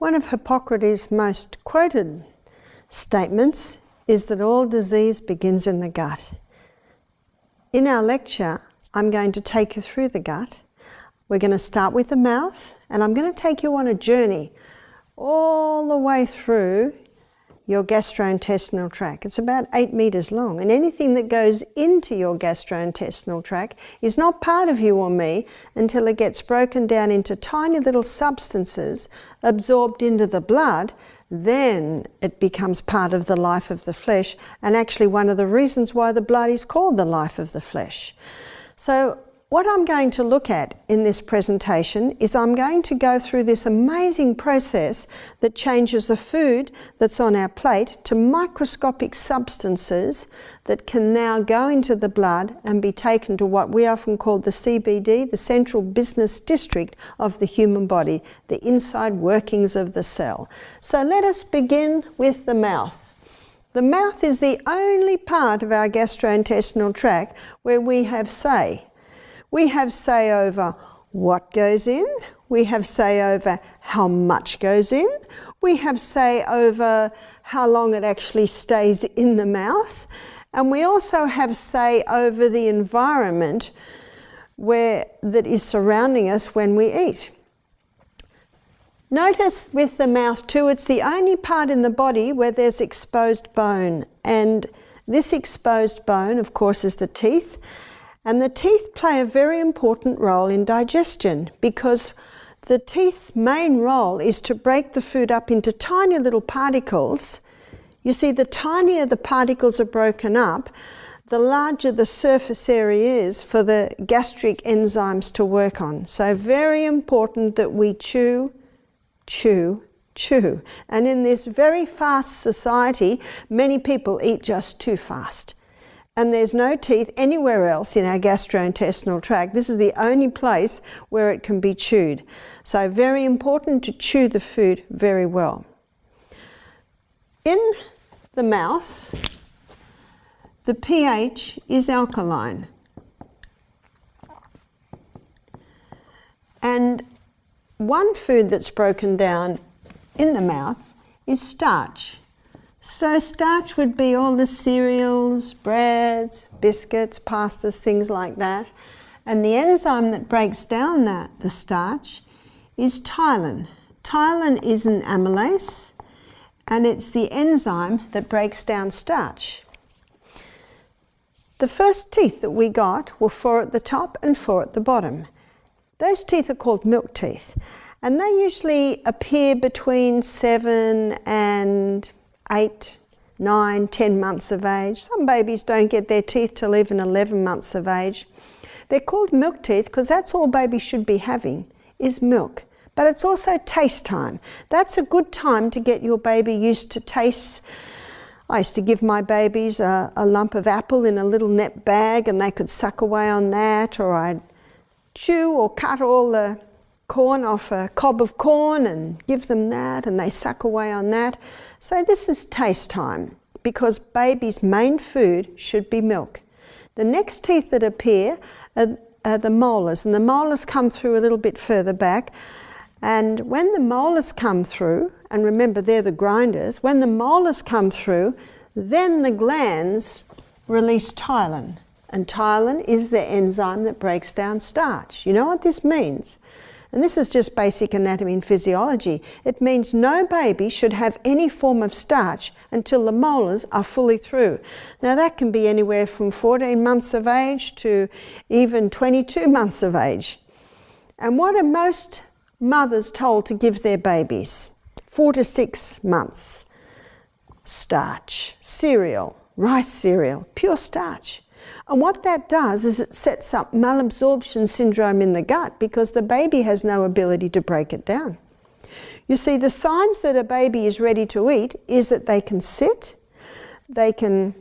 One of Hippocrates' most quoted statements is that all disease begins in the gut. In our lecture, I'm going to take you through the gut. We're going to start with the mouth, and I'm going to take you on a journey all the way through your gastrointestinal tract. It's about 8 meters long, and anything that goes into your gastrointestinal tract is not part of you or me until it gets broken down into tiny little substances absorbed into the blood. Then it becomes part of the life of the flesh, and actually one of the reasons why the blood is called the life of the flesh. So what I'm going to look at in this presentation is I'm going to go through this amazing process that changes the food that's on our plate to microscopic substances that can now go into the blood and be taken to what we often call the CBD, the central business district of the human body, the inside workings of the cell. So let us begin with the mouth. The mouth is the only part of our gastrointestinal tract where we have say. We have say over what goes in, we have say over how much goes in, we have say over how long it actually stays in the mouth, and we also have say over the environment that is surrounding us when we eat. Notice with the mouth too, it's the only part in the body where there's exposed bone, and this exposed bone, of course, is the teeth. And the teeth play a very important role in digestion because the teeth's main role is to break the food up into tiny little particles. You see, the tinier the particles are broken up, the larger the surface area is for the gastric enzymes to work on. So very important that we chew, chew, chew. And in this very fast society, many people eat just too fast. And there's no teeth anywhere else in our gastrointestinal tract. This is the only place where it can be chewed. So very important to chew the food very well. In the mouth, the pH is alkaline. And one food that's broken down in the mouth is starch. So starch would be all the cereals, breads, biscuits, pastas, things like that. And the enzyme that breaks down the starch is ptyalin. Ptyalin is an amylase, and it's the enzyme that breaks down starch. The first teeth that we got were 4 at the top and 4 at the bottom. Those teeth are called milk teeth, and they usually appear between 7 and 8, 9, 10 months of age. Some babies don't get their teeth till even 11 months of age. They're called milk teeth because that's all babies should be having, is milk. But it's also taste time. That's a good time to get your baby used to tastes. I used to give my babies a lump of apple in a little net bag and they could suck away on that, or I'd chew or cut all the corn off a cob of corn and give them that and they suck away on that. So this is taste time because baby's main food should be milk. The next teeth that appear are the molars, and the molars come through a little bit further back. And when the molars come through, and remember they're the grinders, when the molars come through, then the glands release ptyalin. And ptyalin is the enzyme that breaks down starch. You know what this means? And this is just basic anatomy and physiology. It means no baby should have any form of starch until the molars are fully through. Now that can be anywhere from 14 months of age to even 22 months of age. And what are most mothers told to give their babies? 4 to 6 months. Starch, cereal, rice cereal, pure starch. And what that does is it sets up malabsorption syndrome in the gut because the baby has no ability to break it down. You see, the signs that a baby is ready to eat is that they can sit, they can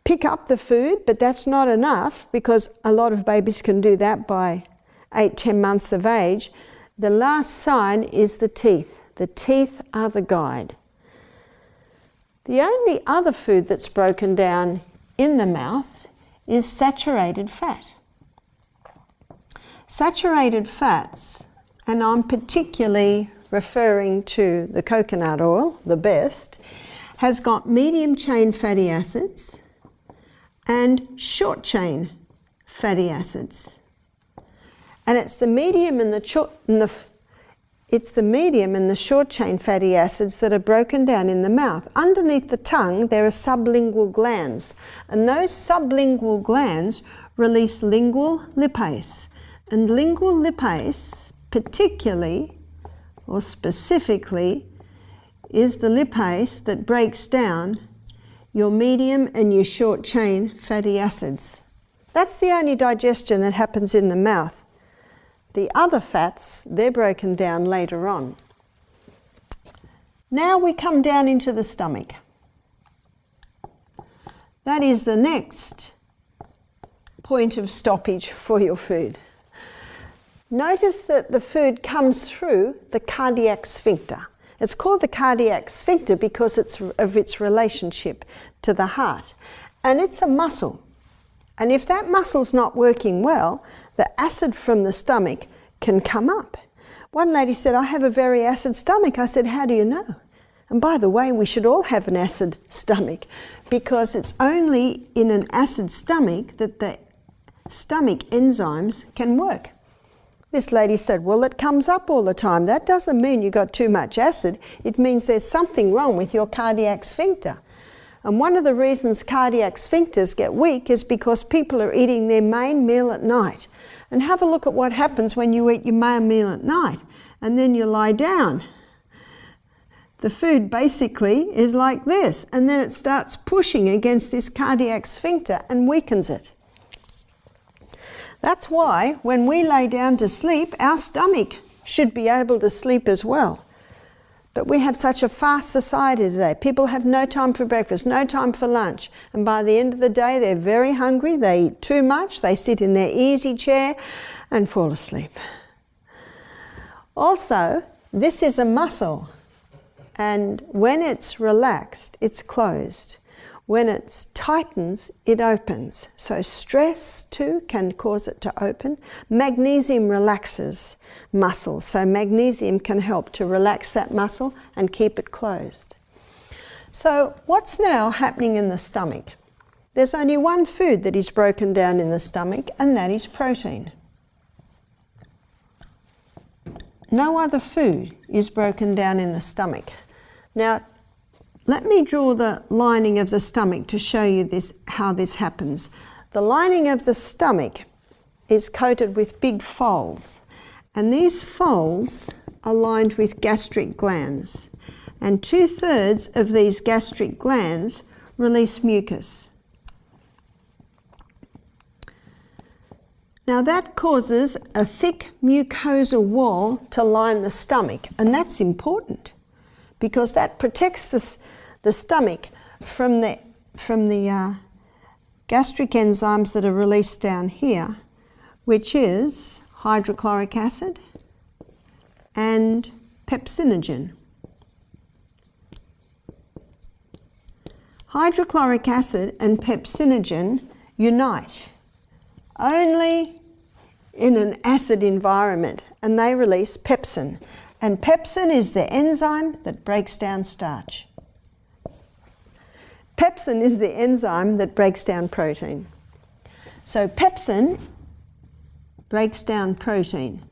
pick up the food, but that's not enough because a lot of babies can do that by 8, 10 months of age. The last sign is the teeth. The teeth are the guide. The only other food that's broken down in the mouth is saturated fat. Saturated fats, and I'm particularly referring to the coconut oil, the best, has got medium chain fatty acids and short chain fatty acids. And it's the medium and the short chain fatty acids that are broken down in the mouth. Underneath the tongue there are sublingual glands, and those sublingual glands release lingual lipase. And lingual lipase particularly or specifically is the lipase that breaks down your medium and your short chain fatty acids. That's the only digestion that happens in the mouth. The other fats, they're broken down later on. Now we come down into the stomach. That is the next point of stoppage for your food. Notice that the food comes through the cardiac sphincter. It's called the cardiac sphincter because of its relationship to the heart. And it's a muscle. And if that muscle's not working well, the acid from the stomach can come up. One lady said, I have a very acid stomach. I said, how do you know? And by the way, we should all have an acid stomach because it's only in an acid stomach that the stomach enzymes can work. This lady said, well, it comes up all the time. That doesn't mean you got too much acid. It means there's something wrong with your cardiac sphincter. And one of the reasons cardiac sphincters get weak is because people are eating their main meal at night. And have a look at what happens when you eat your main meal at night and then you lie down. The food basically is like this, and then it starts pushing against this cardiac sphincter and weakens it. That's why when we lay down to sleep, our stomach should be able to sleep as well. But we have such a fast society today. People have no time for breakfast, no time for lunch. And by the end of the day, they're very hungry. They eat too much. They sit in their easy chair and fall asleep. Also, this is a muscle. And when it's relaxed, it's closed. When it tightens, it opens. So stress too can cause it to open. Magnesium relaxes muscles. So magnesium can help to relax that muscle and keep it closed. So what's now happening in the stomach? There's only one food that is broken down in the stomach, and that is protein. No other food is broken down in the stomach. Now, let me draw the lining of the stomach to show you how this happens. The lining of the stomach is coated with big folds, and these folds are lined with gastric glands, and 2/3 of these gastric glands release mucus. Now that causes a thick mucosal wall to line the stomach, and that's important because that protects the stomach from the gastric enzymes that are released down here, which is hydrochloric acid and pepsinogen. Hydrochloric acid and pepsinogen unite only in an acid environment, and they release pepsin. And pepsin is the enzyme that breaks down starch. Pepsin is the enzyme that breaks down protein. So pepsin breaks down protein.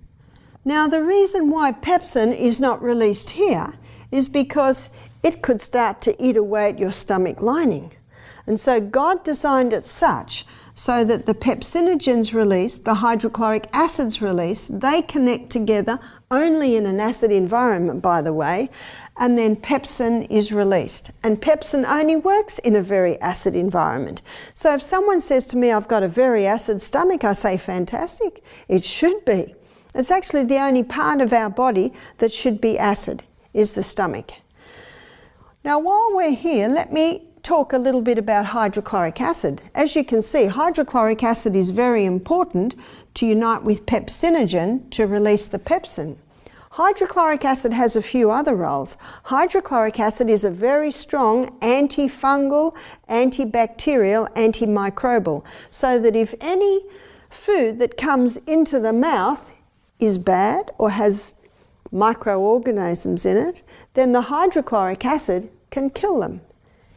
Now the reason why pepsin is not released here is because it could start to eat away at your stomach lining. And so God designed it such so that the pepsinogens released, the hydrochloric acids released, they connect together only in an acid environment, by the way, and then pepsin is released. And pepsin only works in a very acid environment. So if someone says to me, I've got a very acid stomach, I say, fantastic, it should be. It's actually the only part of our body that should be acid, is the stomach. Now while we're here, let me talk a little bit about hydrochloric acid. As you can see, hydrochloric acid is very important to unite with pepsinogen to release the pepsin. Hydrochloric acid has a few other roles. Hydrochloric acid is a very strong antifungal, antibacterial, antimicrobial, so that if any food that comes into the mouth is bad or has microorganisms in it, then the hydrochloric acid can kill them.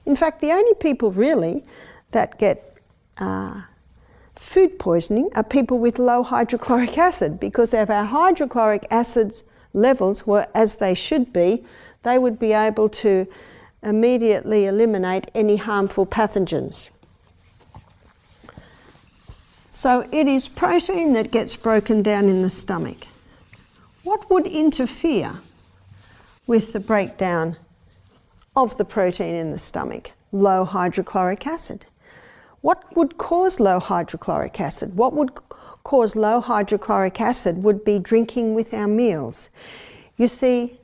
In fact, the only people really that get food poisoning are people with low hydrochloric acid, because if our hydrochloric acid levels were as they should be, they would be able to immediately eliminate any harmful pathogens. So it is protein that gets broken down in the stomach. What would interfere with the breakdown of the protein in the stomach? Low hydrochloric acid. What would cause low hydrochloric acid? What would cause low hydrochloric acid would be drinking with our meals. You see,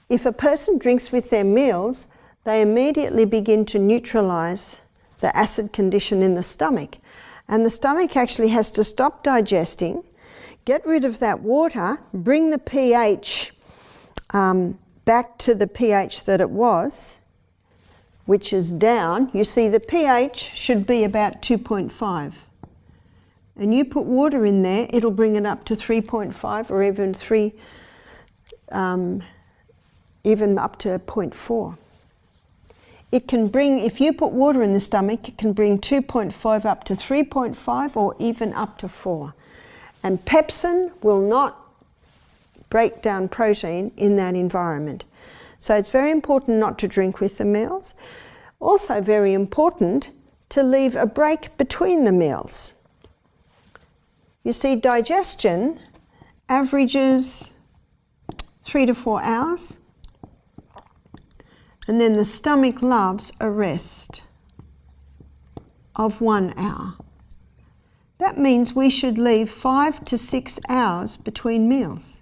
if a person drinks with their meals, they immediately begin to neutralize the acid condition in the stomach. And the stomach actually has to stop digesting, get rid of that water, bring the pH back to the pH that it was, which is down. You see, the pH should be about 2.5. And you put water in there, it'll bring it up to 3.5 or even even up to 0.4. It can bring, if you put water in the stomach, it can bring 2.5 up to 3.5 or even up to 4. And pepsin will not break down protein in that environment. So it's very important not to drink with the meals. Also very important to leave a break between the meals. You see, digestion averages 3 to 4 hours, and then the stomach loves a rest of 1 hour. That means we should leave 5 to 6 hours between meals.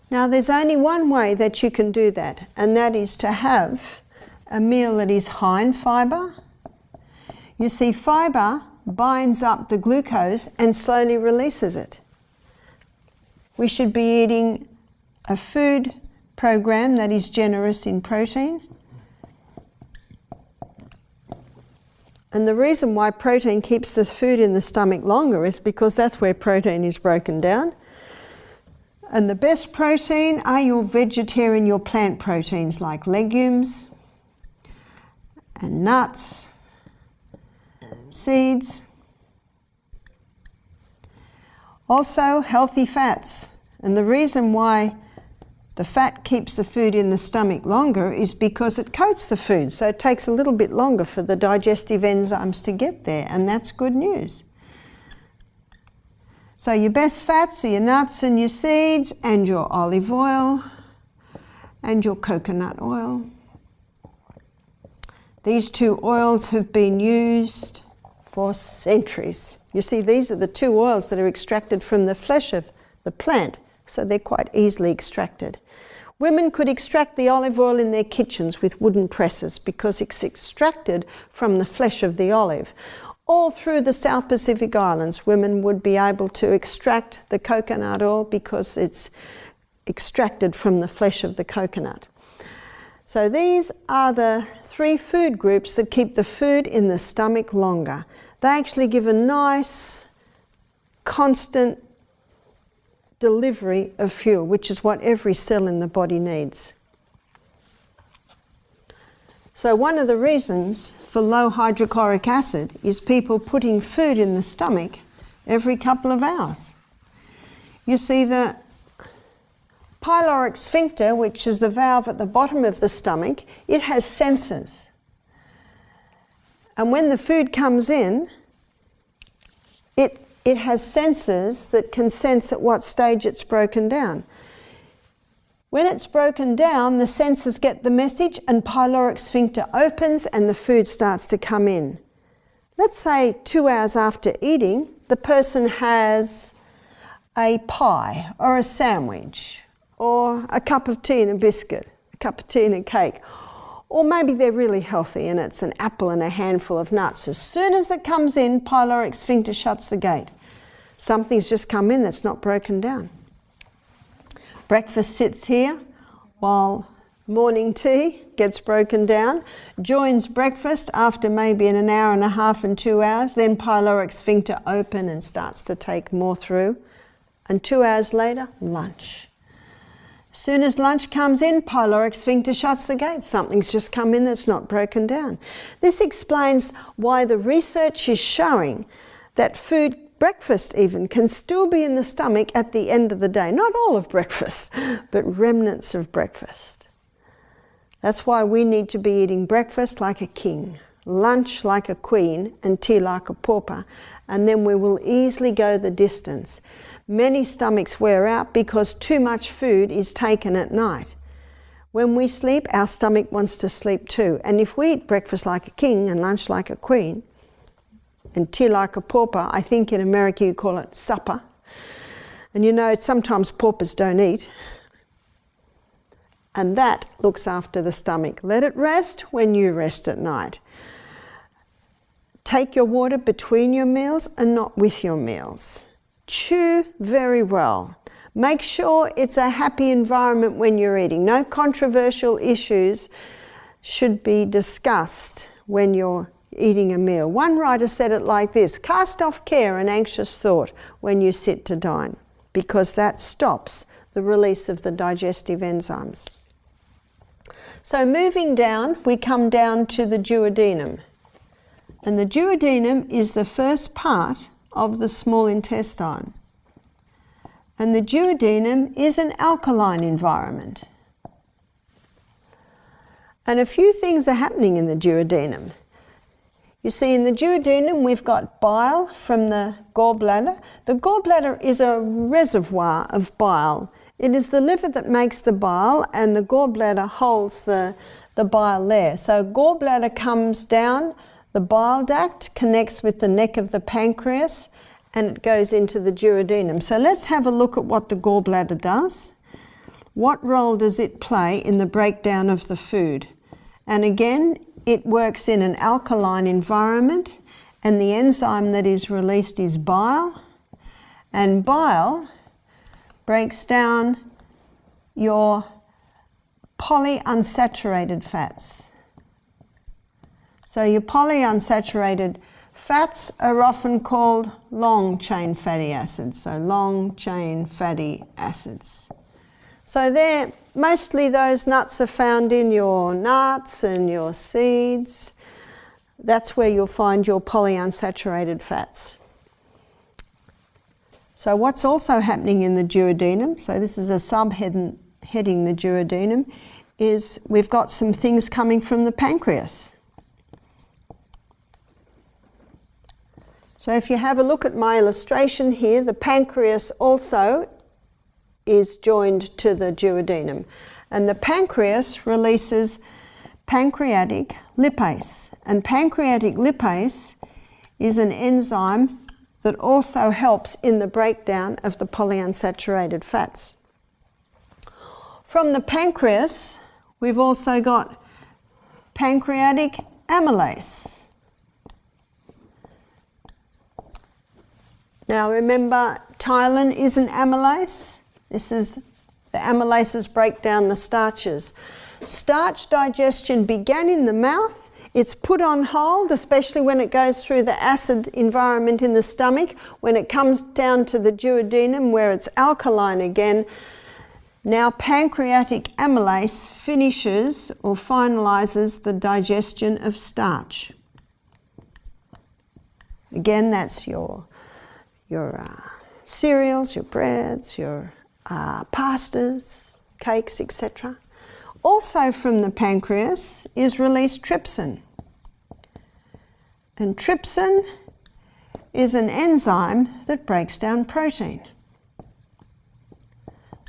Now, there's only one way that you can do that, and that is to have a meal that is high in fibre. You see, fibre binds up the glucose and slowly releases it. We should be eating a food program that is generous in protein. And the reason why protein keeps the food in the stomach longer is because that's where protein is broken down. And the best protein are your vegetarian, your plant proteins like legumes and nuts, seeds. Also healthy fats. And the reason why the fat keeps the food in the stomach longer is because it coats the food. So it takes a little bit longer for the digestive enzymes to get there, and that's good news. So your best fats are your nuts and your seeds and your olive oil and your coconut oil. These two oils have been used for centuries. You see, these are the two oils that are extracted from the flesh of the plant, so they're quite easily extracted. Women could extract the olive oil in their kitchens with wooden presses because it's extracted from the flesh of the olive. All through the South Pacific Islands, women would be able to extract the coconut oil because it's extracted from the flesh of the coconut. So these are the 3 food groups that keep the food in the stomach longer. They actually give a nice, constant delivery of fuel, which is what every cell in the body needs. So one of the reasons for low hydrochloric acid is people putting food in the stomach every couple of hours. You see, the pyloric sphincter, which is the valve at the bottom of the stomach, it has sensors. And when the food comes in, it has sensors that can sense at what stage it's broken down. When it's broken down, the sensors get the message and pyloric sphincter opens and the food starts to come in. Let's say 2 hours after eating, the person has a pie or a sandwich or a cup of tea and a biscuit, a cup of tea and a cake. Or maybe they're really healthy and it's an apple and a handful of nuts. As soon as it comes in, pyloric sphincter shuts the gate. Something's just come in that's not broken down. Breakfast sits here while morning tea gets broken down, joins breakfast after maybe in 1.5 hours and 2 hours, then pyloric sphincter open and starts to take more through. And 2 hours later, lunch. Soon as lunch comes in, pyloric sphincter shuts the gate. Something's just come in that's not broken down. This explains why the research is showing that food, breakfast even, can still be in the stomach at the end of the day. Not all of breakfast, but remnants of breakfast. That's why we need to be eating breakfast like a king, lunch like a queen, and tea like a pauper, and then we will easily go the distance. Many stomachs wear out because too much food is taken at night. When we sleep, our stomach wants to sleep too. And if we eat breakfast like a king and lunch like a queen and tea like a pauper, I think in America you call it supper. And you know, sometimes paupers don't eat. And that looks after the stomach. Let it rest when you rest at night. Take your water between your meals and not with your meals. Chew very well. Make sure it's a happy environment when you're eating. No controversial issues should be discussed when you're eating a meal. One writer said it like this: cast off care and anxious thought when you sit to dine, because that stops the release of the digestive enzymes. So moving down, we come down to the duodenum. And the duodenum is the first part of the small intestine. And the duodenum is an alkaline environment. And a few things are happening in the duodenum. You see, in the duodenum we've got bile from the gallbladder. The gallbladder is a reservoir of bile. It is the liver that makes the bile, and the gallbladder holds the bile there. So gallbladder comes down, the bile duct connects with the neck of the pancreas, and it goes into the duodenum. So let's have a look at what the gallbladder does. What role does it play in the breakdown of the food? And again, it works in an alkaline environment, and the enzyme that is released is bile. And bile breaks down your polyunsaturated fats. So your polyunsaturated fats are often called long-chain fatty acids. So long-chain fatty acids. So they're mostly, those nuts are found in your nuts and your seeds. That's where you'll find your polyunsaturated fats. So what's also happening in the duodenum, so this is a subheading, the duodenum, is we've got some things coming from the pancreas. So if you have a look at my illustration here, the pancreas also is joined to the duodenum. And the pancreas releases pancreatic lipase. And pancreatic lipase is an enzyme that also helps in the breakdown of the polyunsaturated fats. From the pancreas, we've also got pancreatic amylase. Now remember, ptyalin is an amylase. This is, the amylases break down the starches. Starch digestion began in the mouth. It's put on hold, especially when it goes through the acid environment in the stomach. When it comes down to the duodenum, where it's alkaline again, now pancreatic amylase finishes or finalizes the digestion of starch. Again, that's your cereals, your breads, your pastas, cakes, etc. Also from the pancreas is released trypsin. And trypsin is an enzyme that breaks down protein.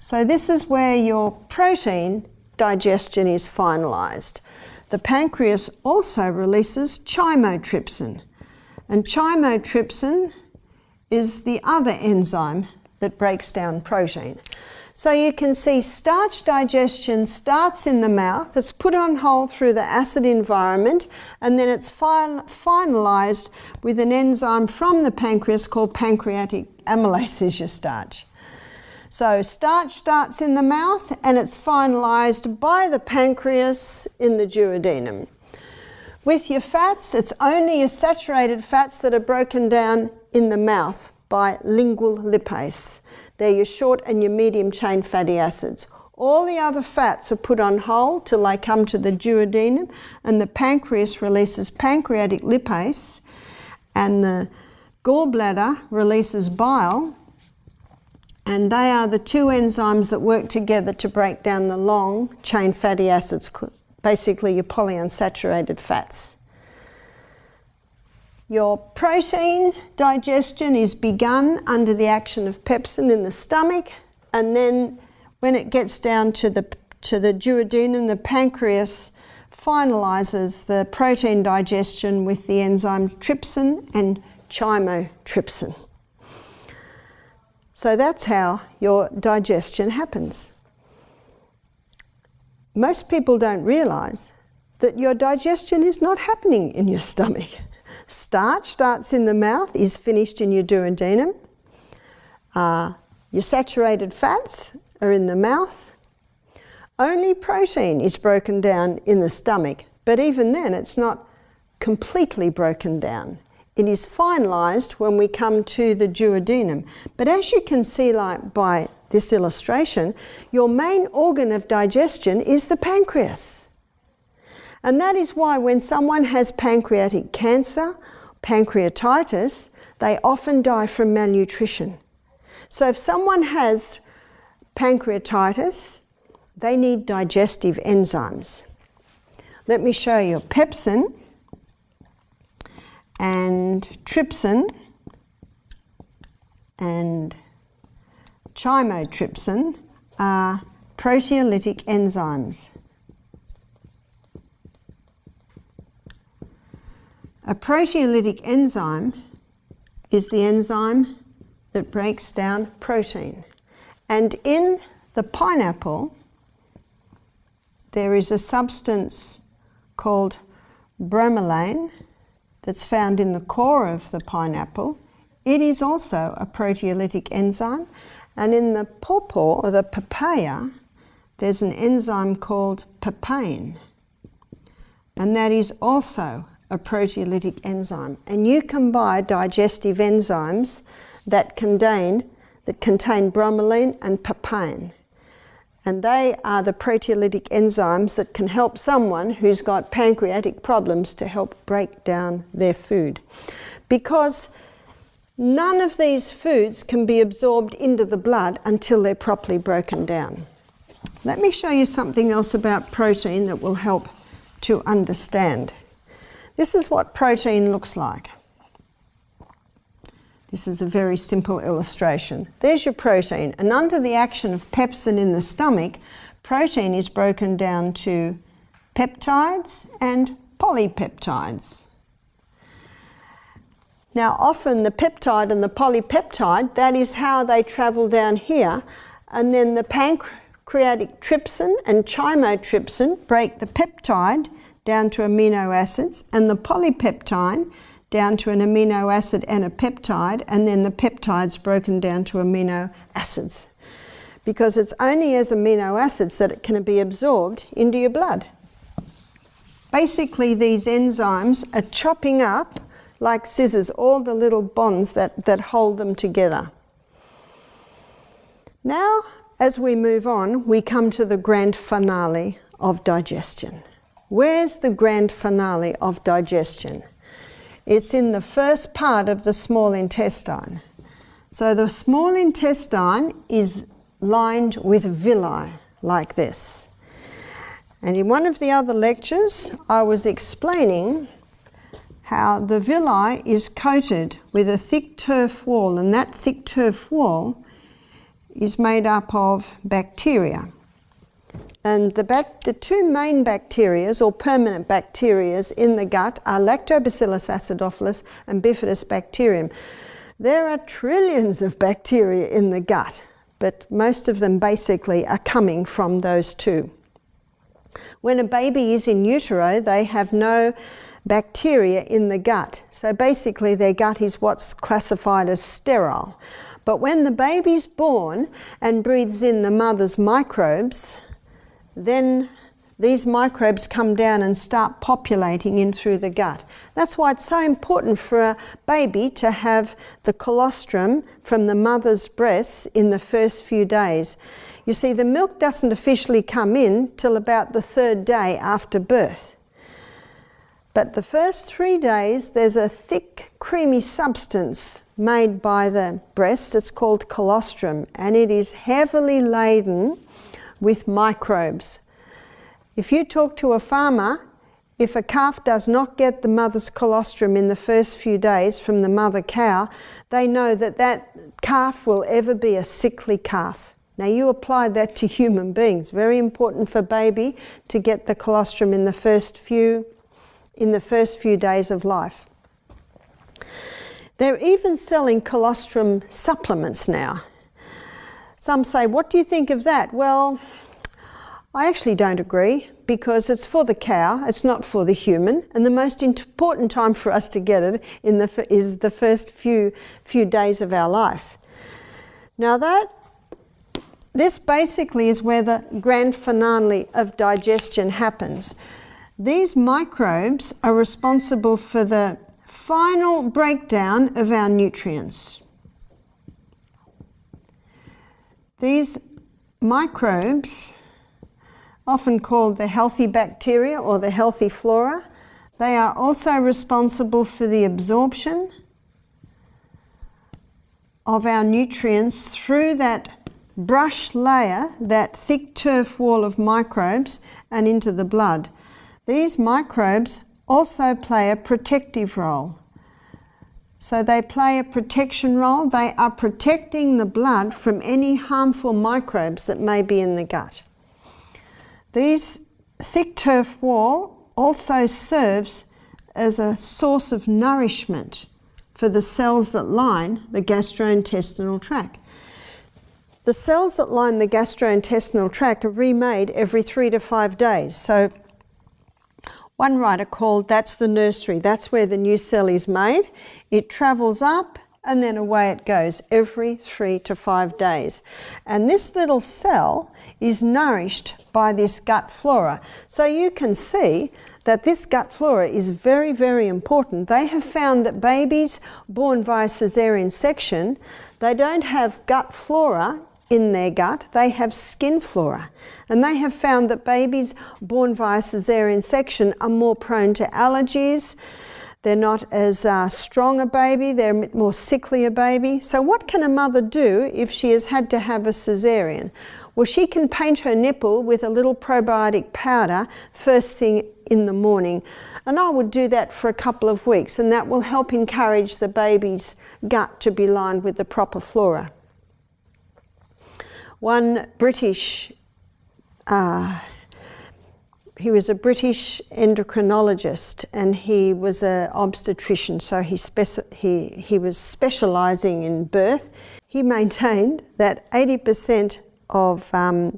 So this is where your protein digestion is finalized. The pancreas also releases chymotrypsin. And chymotrypsin is the other enzyme that breaks down protein. So you can see starch digestion starts in the mouth, it's put on hold through the acid environment, and then it's finalized with an enzyme from the pancreas called pancreatic amylase is your starch. So starch starts in the mouth and it's finalized by the pancreas in the duodenum. With your fats, it's only your saturated fats that are broken down in the mouth by lingual lipase. They're your short and your medium chain fatty acids. All the other fats are put on hold till they come to the duodenum, and the pancreas releases pancreatic lipase, and the gallbladder releases bile, and they are the two enzymes that work together to break down the long chain fatty acids, basically your polyunsaturated fats. Your protein digestion is begun under the action of pepsin in the stomach, and then when it gets down to the duodenum, the pancreas finalizes the protein digestion with the enzyme trypsin and chymotrypsin. So that's how your digestion happens. Most people don't realize that your digestion is not happening in your stomach. Starch starts in the mouth, is finished in your duodenum. Your saturated fats are in the mouth. Only protein is broken down in the stomach, but even then it's not completely broken down. It is finalized when we come to the duodenum. But as you can see, like by this illustration, your main organ of digestion is the pancreas. And that is why when someone has pancreatic cancer, pancreatitis, they often die from malnutrition. So if someone has pancreatitis, they need digestive enzymes. Let me show you. Pepsin and trypsin and chymotrypsin are proteolytic enzymes. A proteolytic enzyme is the enzyme that breaks down protein. And in the pineapple, there is a substance called bromelain that's found in the core of the pineapple. It is also a proteolytic enzyme. And in the pawpaw, or the papaya, there's an enzyme called papain. And that is also a proteolytic enzyme. And you can buy digestive enzymes that contain bromelain and papain. And they are the proteolytic enzymes that can help someone who's got pancreatic problems to help break down their food. Because none of these foods can be absorbed into the blood until they're properly broken down. Let me show you something else about protein that will help to understand. This is what protein looks like. This is a very simple illustration. There's your protein, and under the action of pepsin in the stomach, protein is broken down to peptides and polypeptides. Now often the peptide and the polypeptide, that is how they travel down here, and then the pancreatic trypsin and chymotrypsin break the peptide down to amino acids, and the polypeptide down to an amino acid and a peptide, and then the peptide's broken down to amino acids. Because it's only as amino acids that it can be absorbed into your blood. Basically, these enzymes are chopping up, like scissors, all the little bonds that hold them together. Now, as we move on, we come to the grand finale of digestion. Where's the grand finale of digestion? It's in the first part of the small intestine. So the small intestine is lined with villi, like this. And in one of the other lectures, I was explaining how the villi is coated with a thick turf wall, and that thick turf wall is made up of bacteria. And the two main bacteria, or permanent bacteria, in the gut are Lactobacillus acidophilus and Bifidus bacterium. There are trillions of bacteria in the gut, but most of them basically are coming from those two. When a baby is in utero, they have no bacteria in the gut. So basically their gut is what's classified as sterile. But when the baby's born and breathes in the mother's microbes, then these microbes come down and start populating in through the gut. That's why it's so important for a baby to have the colostrum from the mother's breasts in the first few days. You see, the milk doesn't officially come in till about the 3rd day after birth. But the first 3 days, there's a thick, creamy substance made by the breast. It's called colostrum, and it is heavily laden with microbes. If you talk to a farmer, if a calf does not get the mother's colostrum in the first few days from the mother cow, they know that that calf will ever be a sickly calf. Now you apply that to human beings. Very important for baby to get the colostrum in the first few days of life. They're even selling colostrum supplements now. Some say, what do you think of that? Well, I actually don't agree, because it's for the cow, it's not for the human, and the most important time for us to get it is the first few days of our life. Now this basically is where the grand finale of digestion happens. These microbes are responsible for the final breakdown of our nutrients. These microbes, often called the healthy bacteria or the healthy flora, they are also responsible for the absorption of our nutrients through that brush layer, that thick turf wall of microbes, and into the blood. These microbes also play a protective role. So they play a protection role. They are protecting the blood from any harmful microbes that may be in the gut. This thick turf wall also serves as a source of nourishment for the cells that line the gastrointestinal tract. The cells that line the gastrointestinal tract are remade every 3 to 5 days. So one writer called that's the nursery. That's where the new cell is made. It travels up and then away it goes every 3 to 5 days. And this little cell is nourished by this gut flora. So you can see that this gut flora is very, very important. They have found that babies born via caesarean section, they don't have gut flora in their gut, they have skin flora. And they have found that babies born via caesarean section are more prone to allergies. They're not as strong a baby, they're a bit more sickly a baby. So what can a mother do if she has had to have a caesarean? Well, she can paint her nipple with a little probiotic powder first thing in the morning. And I would do that for a couple of weeks, and that will help encourage the baby's gut to be lined with the proper flora. One British he was a British endocrinologist, and he was an obstetrician, so he was specialising in birth. He maintained that 80% of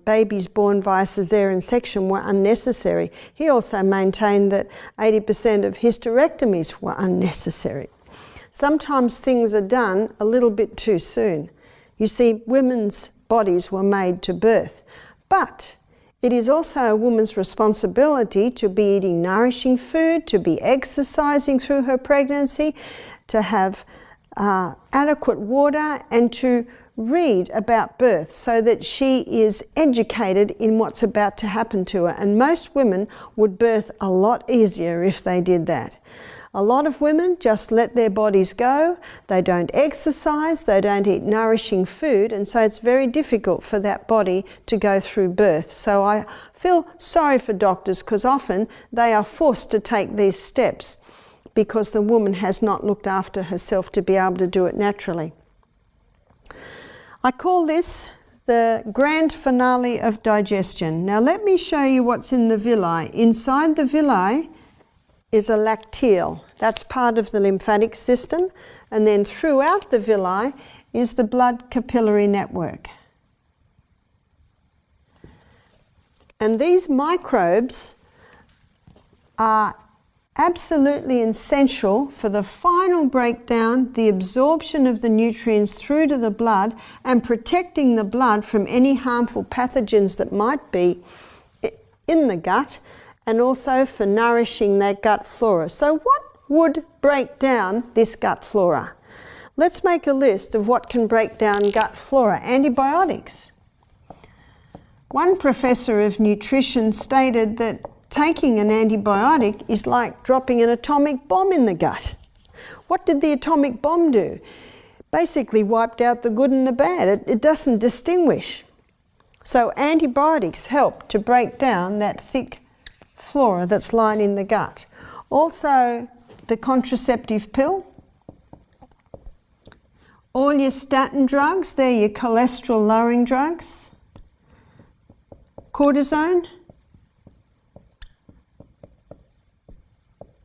babies born via caesarean section were unnecessary. He also maintained that 80% of hysterectomies were unnecessary. Sometimes things are done a little bit too soon. You see, women's bodies were made to birth, but it is also a woman's responsibility to be eating nourishing food, to be exercising through her pregnancy, to have adequate water, and to read about birth so that she is educated in what's about to happen to her. And most women would birth a lot easier if they did that. A lot of women just let their bodies go, they don't exercise, they don't eat nourishing food, and so it's very difficult for that body to go through birth. So I feel sorry for doctors, because often they are forced to take these steps because the woman has not looked after herself to be able to do it naturally. I call this the grand finale of digestion. Now let me show you what's in the villi. Inside the villi is a lacteal. That's part of the lymphatic system, and then throughout the villi is the blood capillary network. And these microbes are absolutely essential for the final breakdown, the absorption of the nutrients through to the blood, and protecting the blood from any harmful pathogens that might be in the gut, and also for nourishing that gut flora. So what would break down this gut flora? Let's make a list of what can break down gut flora. Antibiotics. One professor of nutrition stated that taking an antibiotic is like dropping an atomic bomb in the gut. What did the atomic bomb do? Basically wiped out the good and the bad. It doesn't distinguish. So antibiotics help to break down that thick flora that's lying in the gut. Also, the contraceptive pill. All your statin drugs, they're your cholesterol lowering drugs. Cortisone.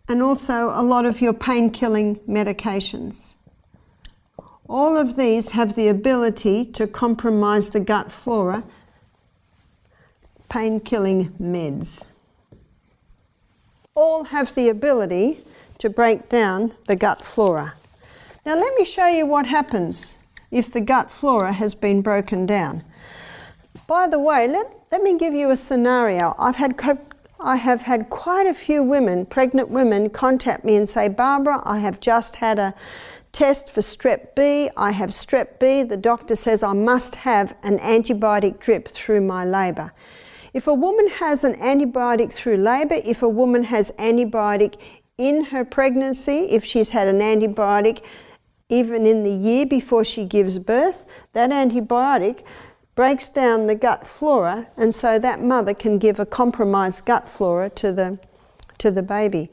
And also a lot of your pain-killing medications. All of these have the ability to compromise the gut flora. Pain-killing meds. All have the ability to break down the gut flora. Now let me show you what happens if the gut flora has been broken down. By the way, let me give you a scenario. I have had quite a few women, pregnant women, contact me and say, Barbara, I have just had a test for strep B. I have strep B. The doctor says I must have an antibiotic drip through my labour. If a woman has an antibiotic through labour, if a woman has antibiotic in her pregnancy, if she's had an antibiotic even in the year before she gives birth, that antibiotic breaks down the gut flora, and so that mother can give a compromised gut flora to the baby.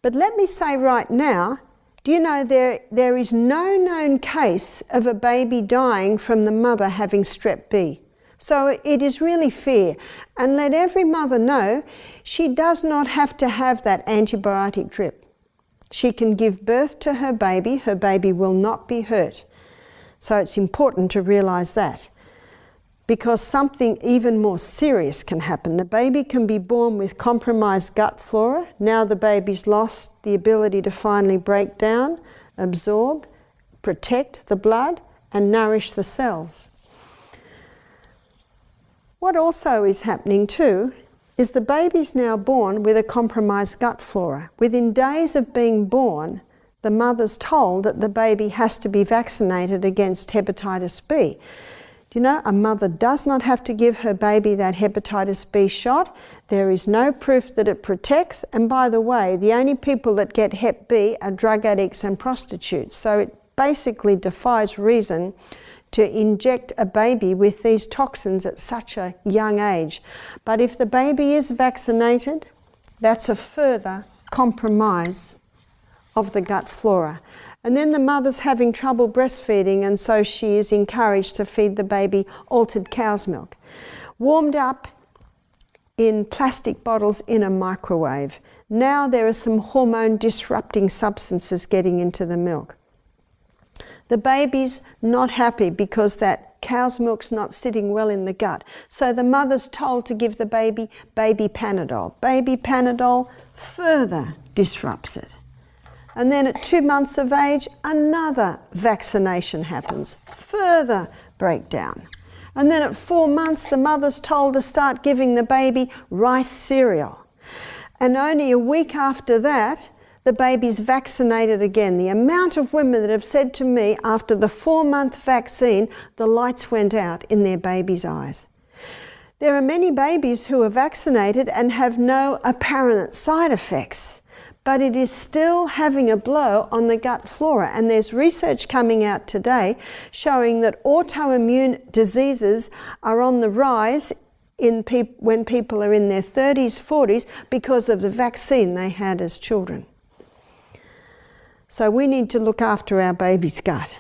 But let me say right now, do you know there is no known case of a baby dying from the mother having strep B? So it is really fair. And let every mother know she does not have to have that antibiotic drip. She can give birth to her baby will not be hurt. So it's important to realise that. Because something even more serious can happen. The baby can be born with compromised gut flora. Now the baby's lost the ability to finally break down, absorb, protect the blood, and nourish the cells. What also is happening too is the baby's now born with a compromised gut flora. Within days of being born, the mother's told that the baby has to be vaccinated against hepatitis B. Do you know, a mother does not have to give her baby that hepatitis B shot. There is no proof that it protects. And by the way, the only people that get hep B are drug addicts and prostitutes. So it basically defies reason to inject a baby with these toxins at such a young age. But if the baby is vaccinated, that's a further compromise of the gut flora. And then the mother's having trouble breastfeeding, and so she is encouraged to feed the baby altered cow's milk, warmed up in plastic bottles in a microwave. Now there are some hormone disrupting substances getting into the milk. The baby's not happy because that cow's milk's not sitting well in the gut. So the mother's told to give the baby Panadol. Baby Panadol further disrupts it. And then at 2 months of age, another vaccination happens, further breakdown. And then at 4 months, the mother's told to start giving the baby rice cereal. And only a week after that, the baby's vaccinated again. The amount of women that have said to me after the 4-month vaccine, the lights went out in their baby's eyes. There are many babies who are vaccinated and have no apparent side effects, but it is still having a blow on the gut flora. And there's research coming out today showing that autoimmune diseases are on the rise when people are in their 30s, 40s, because of the vaccine they had as children. So we need to look after our baby's gut.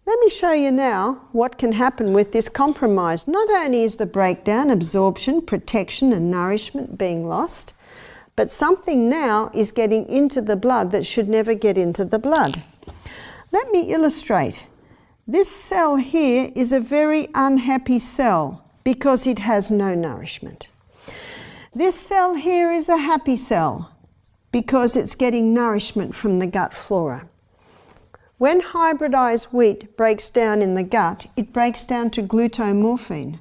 Let me show you now what can happen with this compromise. Not only is the breakdown, absorption, protection and nourishment being lost, but something now is getting into the blood that should never get into the blood. Let me illustrate. This cell here is a very unhappy cell because it has no nourishment. This cell here is a happy cell because it's getting nourishment from the gut flora. When hybridized wheat breaks down in the gut, it breaks down to glutamorphine.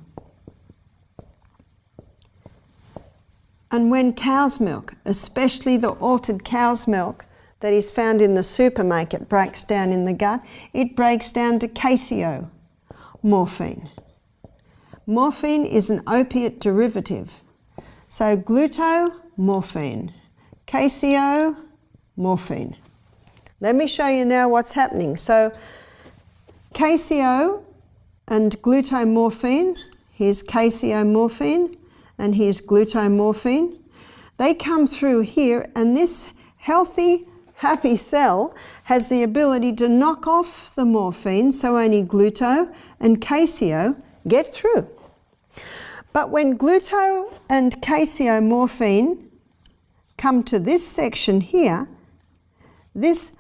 And when cow's milk, especially the altered cow's milk that is found in the supermarket, breaks down in the gut, it breaks down to caseomorphine. Morphine is an opiate derivative. So glutamorphine, casomorphine. Let me show you now what's happening. So casio and glutamorphine, here's casomorphine and here's glutamorphine. They come through here, and this healthy, happy cell has the ability to knock off the morphine, so only gluto and casio get through. But when gluto and casomorphine come to this section here, this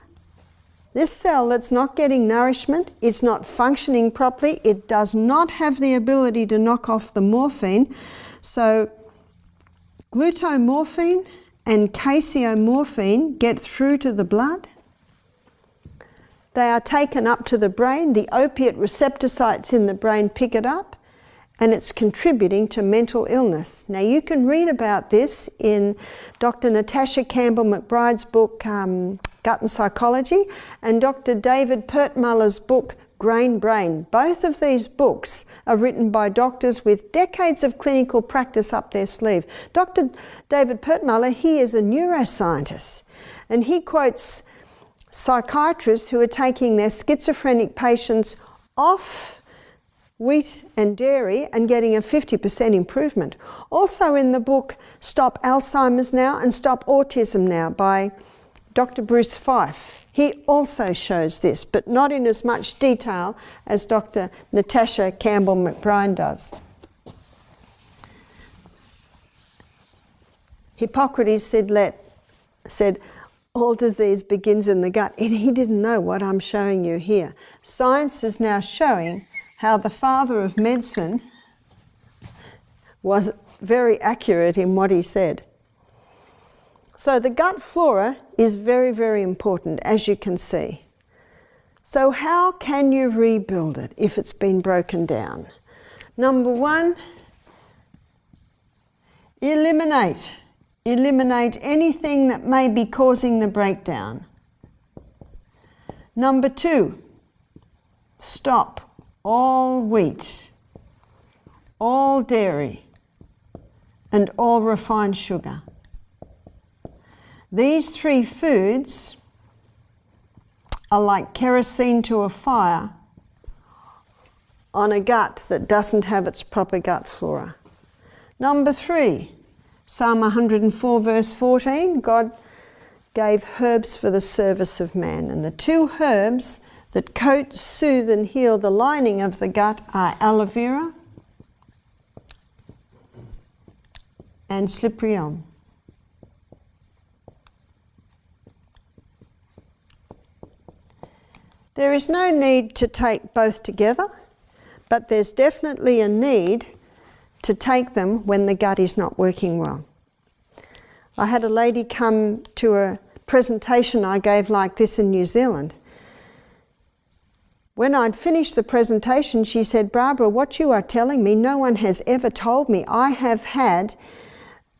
cell that's not getting nourishment, it's not functioning properly, it does not have the ability to knock off the morphine. So glutamorphine and casomorphine get through to the blood. They are taken up to the brain. The opiate receptor sites in the brain pick it up, and it's contributing to mental illness. Now you can read about this in Dr. Natasha Campbell McBride's book, Gut and Psychology, and Dr. David Pertmuller's book, Grain Brain. Both of these books are written by doctors with decades of clinical practice up their sleeve. Dr. David Pertmuller, he is a neuroscientist, and he quotes psychiatrists who are taking their schizophrenic patients off wheat and dairy and getting a 50% improvement. Also in the book Stop Alzheimer's Now and Stop Autism Now by Dr. Bruce Fife. He also shows this, but not in as much detail as Dr. Natasha Campbell McBride does. Hippocrates said, all disease begins in the gut, and he didn't know what I'm showing you here. Science is now showing how the father of medicine was very accurate in what he said. So the gut flora is very, very important, as you can see. So how can you rebuild it if it's been broken down? Number one, eliminate. Eliminate anything that may be causing the breakdown. Number two, stop all wheat, all dairy, and all refined sugar. These three foods are like kerosene to a fire on a gut that doesn't have its proper gut flora. Number three, Psalm 104 verse 14, God gave herbs for the service of man, and the two herbs that coat, soothe and heal the lining of the gut are aloe vera and slippery elm. There is no need to take both together, but there's definitely a need to take them when the gut is not working well. I had a lady come to a presentation I gave like this in New Zealand. When I'd finished the presentation, she said, Barbara, what you are telling me, no one has ever told me. I have had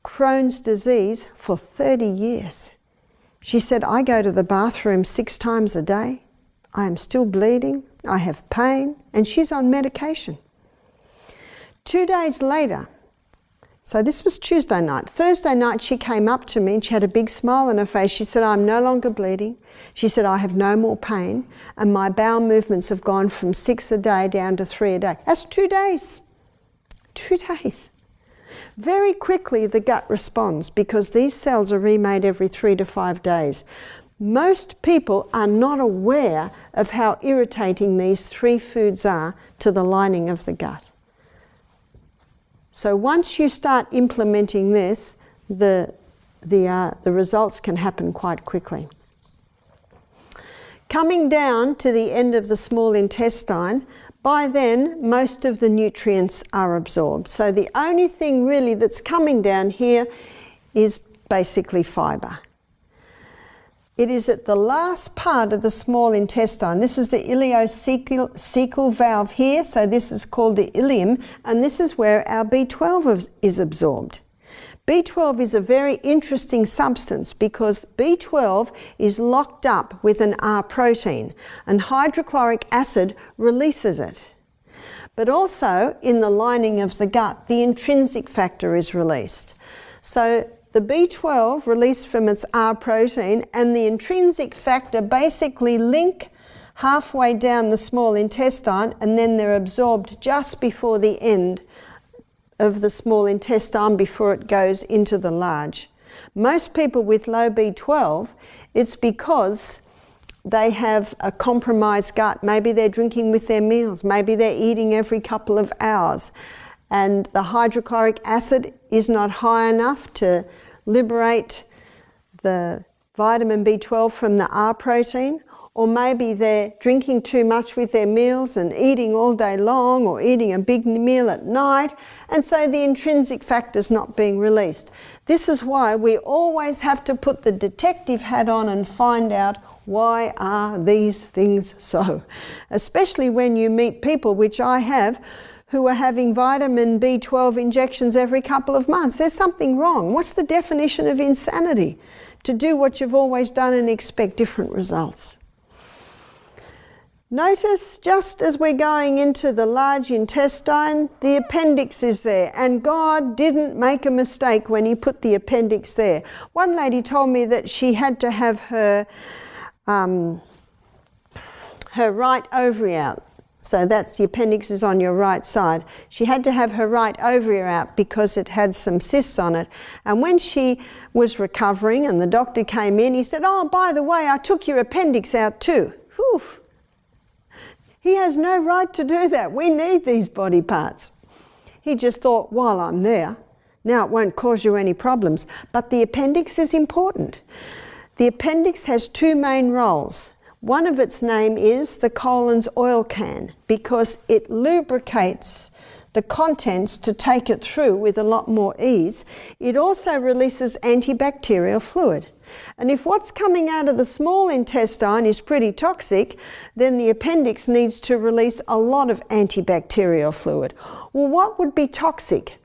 Crohn's disease for 30 years. She said, I go to the bathroom 6 times a day. I am still bleeding, I have pain, and she's on medication. 2 days later, so this was Tuesday night, Thursday night she came up to me and she had a big smile on her face. She said, I'm no longer bleeding. She said, I have no more pain, and my bowel movements have gone from 6 a day down to 3 a day. That's 2 days. 2 days. Very quickly the gut responds because these cells are remade every 3 to 5 days. Most people are not aware of how irritating these three foods are to the lining of the gut. So once you start implementing this, the results can happen quite quickly. Coming down to the end of the small intestine, by then most of the nutrients are absorbed. So the only thing really that's coming down here is basically fibre. It is at the last part of the small intestine. This is the ileocecal valve here, so this is called the ileum, and this is where our B12 is absorbed. B12 is a very interesting substance because B12 is locked up with an R protein, and hydrochloric acid releases it. but also in the lining of the gut, the intrinsic factor is released. So the B12 released from its R protein and the intrinsic factor basically link halfway down the small intestine, and then they're absorbed just before the end of the small intestine before it goes into the large. Most people with low B12, it's because they have a compromised gut. Maybe they're drinking with their meals, maybe they're eating every couple of hours, and the hydrochloric acid is not high enough to liberate the vitamin B12 from the R protein, or maybe they're drinking too much with their meals and eating all day long, or eating a big meal at night, and so the intrinsic factor's not being released. This is why we always have to put the detective hat on and find out, why are these things so? Especially when you meet people, which I have, who are having vitamin B12 injections every couple of months. There's something wrong. What's the definition of insanity? To do what you've always done and expect different results. Notice, just as we're going into the large intestine, the appendix is there, and God didn't make a mistake when He put the appendix there. One lady told me that she had to have her right ovary out. So that's, the appendix is on your right side. She had to have her right ovary out because it had some cysts on it. And when she was recovering and the doctor came in, he said, "Oh, by the way, I took your appendix out too." Whew. He has no right to do that. We need these body parts. He just thought, while I'm there, now it won't cause you any problems. But the appendix is important. The appendix has two main roles. One of its name is the colon's oil can, because it lubricates the contents to take it through with a lot more ease. It also releases antibacterial fluid. And if what's coming out of the small intestine is pretty toxic, then the appendix needs to release a lot of antibacterial fluid. Well, what would be toxic?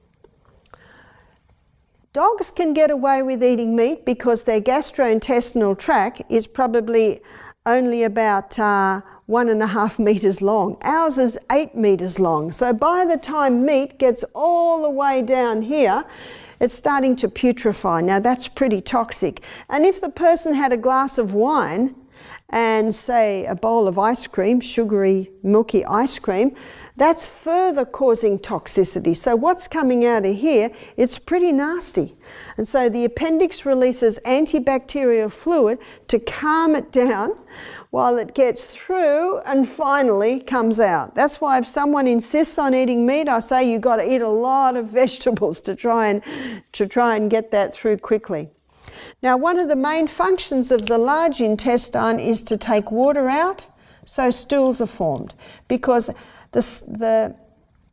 Dogs can get away with eating meat because their gastrointestinal tract is probably only about 1.5 meters long. Ours is 8 meters long. So by the time meat gets all the way down here, it's starting to putrefy. Now that's pretty toxic. And if the person had a glass of wine and, say, a bowl of ice cream, sugary, milky ice cream, that's further causing toxicity. So what's coming out of here, it's pretty nasty. And so the appendix releases antibacterial fluid to calm it down while it gets through and finally comes out. That's why if someone insists on eating meat, I say you've got to eat a lot of vegetables to try and get that through quickly. Now, one of the main functions of the large intestine is to take water out, so stools are formed, because the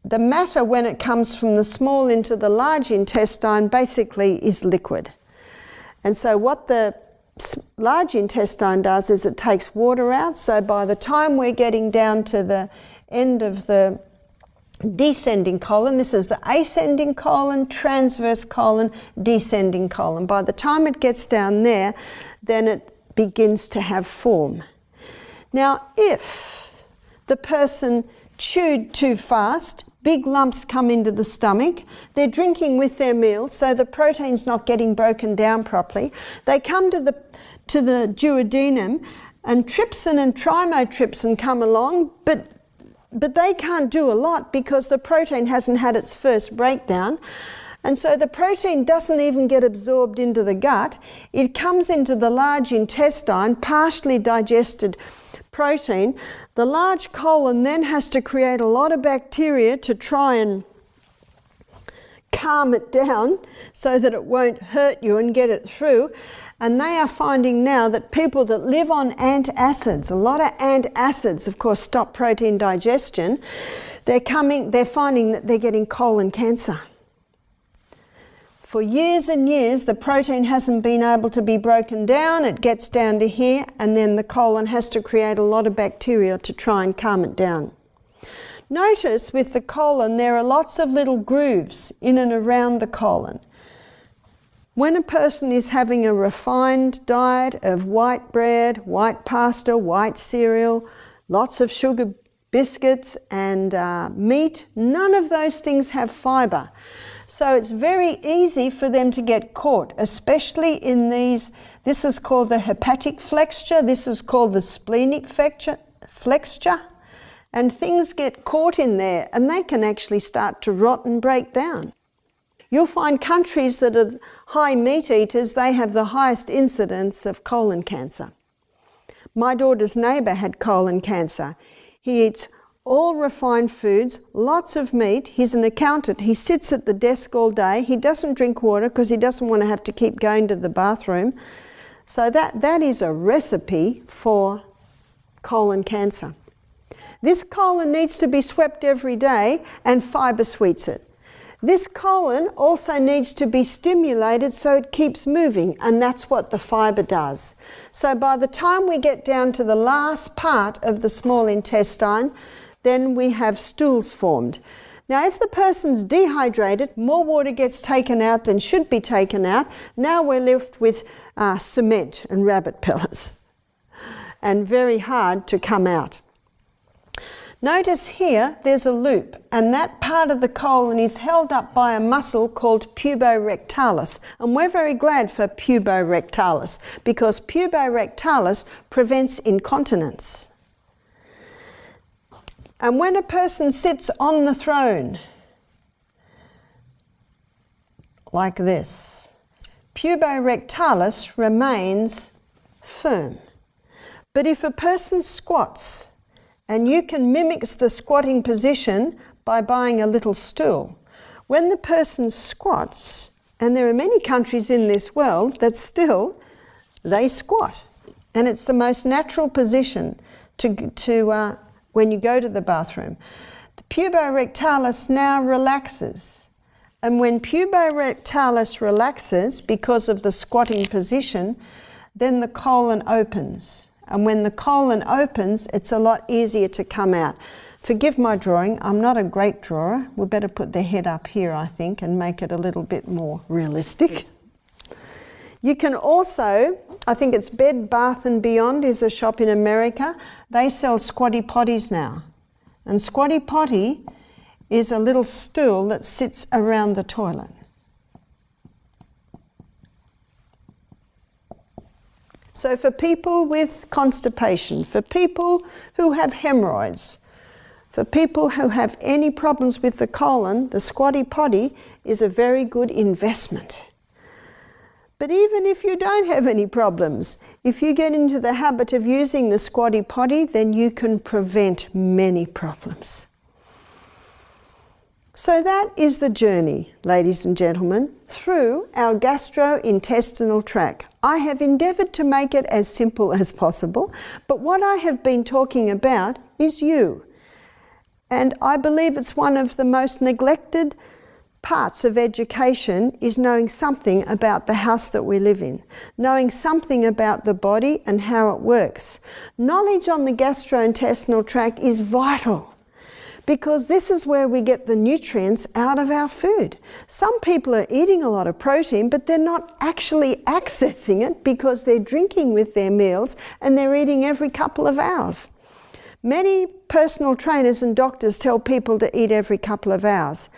matter, when it comes from the small into the large intestine, basically is liquid. And so what the large intestine does is it takes water out, so by the time we're getting down to the end of the descending colon, this is the ascending colon, transverse colon, descending colon. By the time it gets down there, then it begins to have form. Now, if the person chewed too fast, big lumps come into the stomach, they're drinking with their meals, so the protein's not getting broken down properly. They come to the duodenum, and trypsin and trimotrypsin come along, but they can't do a lot because the protein hasn't had its first breakdown. And so the protein doesn't even get absorbed into the gut. It comes into the large intestine, partially digested protein. The large colon then has to create a lot of bacteria to try and calm it down so that it won't hurt you and get it through. And they are finding now that people that live on antacids, a lot of antacids, of course, stop protein digestion, they're finding that they're getting colon cancer. For years and years, the protein hasn't been able to be broken down. It gets down to here, and then the colon has to create a lot of bacteria to try and calm it down. Notice with the colon, there are lots of little grooves in and around the colon. When a person is having a refined diet of white bread, white pasta, white cereal, lots of sugar biscuits and meat, none of those things have fibre. So it's very easy for them to get caught, especially in these. This is called the hepatic flexure, this is called the splenic flexure, and things get caught in there and they can actually start to rot and break down. You'll find countries that are high meat eaters, they have the highest incidence of colon cancer. My daughter's neighbour had colon cancer. He eats all refined foods, lots of meat. He's an accountant. He sits at the desk all day. He doesn't drink water because he doesn't want to have to keep going to the bathroom. So that is a recipe for colon cancer. This colon needs to be swept every day and fibre sweets it. This colon also needs to be stimulated so it keeps moving, and that's what the fibre does. So by the time we get down to the last part of the small intestine, then we have stools formed. Now if the person's dehydrated, more water gets taken out than should be taken out. Now we're left with cement and rabbit pellets, and very hard to come out. Notice here there's a loop, and that part of the colon is held up by a muscle called puborectalis, and we're very glad for puborectalis because puborectalis prevents incontinence. And when a person sits on the throne like this, puborectalis remains firm. But if a person squats, and you can mimic the squatting position by buying a little stool. When the person squats, and there are many countries in this world that still, they squat. And it's the most natural position to when you go to the bathroom. The puborectalis now relaxes. And when puborectalis relaxes because of the squatting position, then the colon opens. And when the colon opens, it's a lot easier to come out. Forgive my drawing, I'm not a great drawer. We better put the head up here, I think, and make it a little bit more realistic. You can also, I think it's Bed Bath & Beyond is a shop in America. They sell squatty potties now. And squatty potty is a little stool that sits around the toilet. So for people with constipation, for people who have hemorrhoids, for people who have any problems with the colon, the squatty potty is a very good investment. But even if you don't have any problems, if you get into the habit of using the squatty potty, then you can prevent many problems. So that is the journey, ladies and gentlemen, through our gastrointestinal tract. I have endeavoured to make it as simple as possible, but what I have been talking about is you. And I believe it's one of the most neglected parts of education is knowing something about the house that we live in, knowing something about the body and how it works. Knowledge on the gastrointestinal tract is vital, because this is where we get the nutrients out of our food. Some people are eating a lot of protein, but they're not actually accessing it because they're drinking with their meals and they're eating every couple of hours. Many personal trainers and doctors tell people to eat every couple of hours.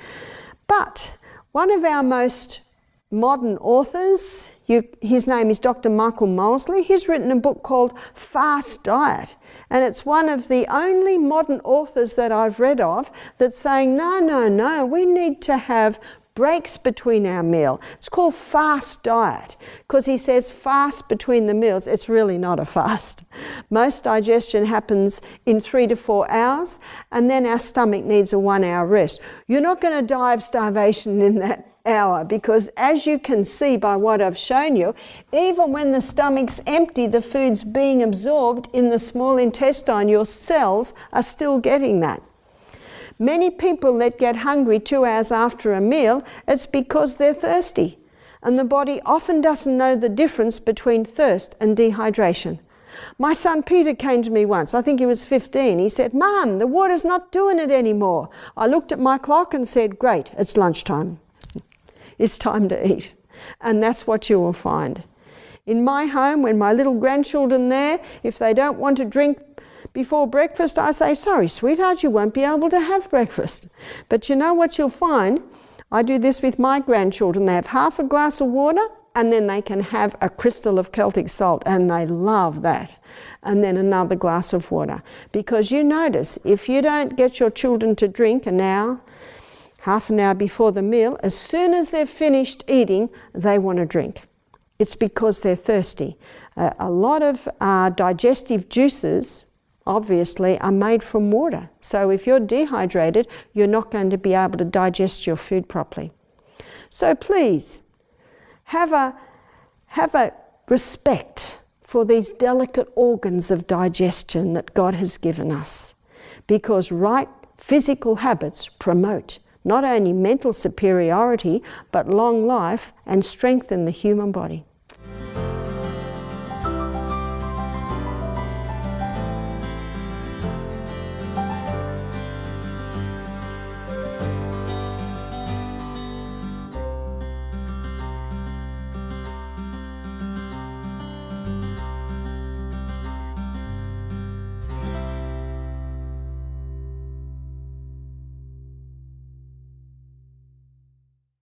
But one of our most modern authors, his name is Dr. Michael Mosley, he's written a book called Fast Diet. And it's one of the only modern authors that I've read of that's saying, no, we need to have breaks between our meal. It's called Fast Diet because he says fast between the meals. It's really not a fast. Most digestion happens in 3 to 4 hours, and then our stomach needs a 1 hour rest. You're not going to die of starvation in that hour, because as you can see by what I've shown you, even when the stomach's empty, the food's being absorbed in the small intestine. Your cells are still getting that. Many people that get hungry 2 hours after a meal, it's because they're thirsty, and the body often doesn't know the difference between thirst and dehydration. My son Peter came to me once, I think he was 15, he said, "Mum, the water's not doing it anymore." I looked at my clock and said, "Great, it's lunchtime. It's time to eat." And that's what you will find. In my home, when my little grandchildren there, if they don't want to drink Before breakfast, I say, sorry, sweetheart, you won't be able to have breakfast. But you know what you'll find? I do this with my grandchildren. They have half a glass of water, and then they can have a crystal of Celtic salt, and they love that. And then another glass of water. Because you notice, if you don't get your children to drink half an hour before the meal, as soon as they've finished eating, they want to drink. It's because they're thirsty. A lot of digestive juices, obviously, are made from water. So if you're dehydrated, you're not going to be able to digest your food properly. So please, have a respect for these delicate organs of digestion that God has given us, because right physical habits promote not only mental superiority, but long life and strengthen the human body.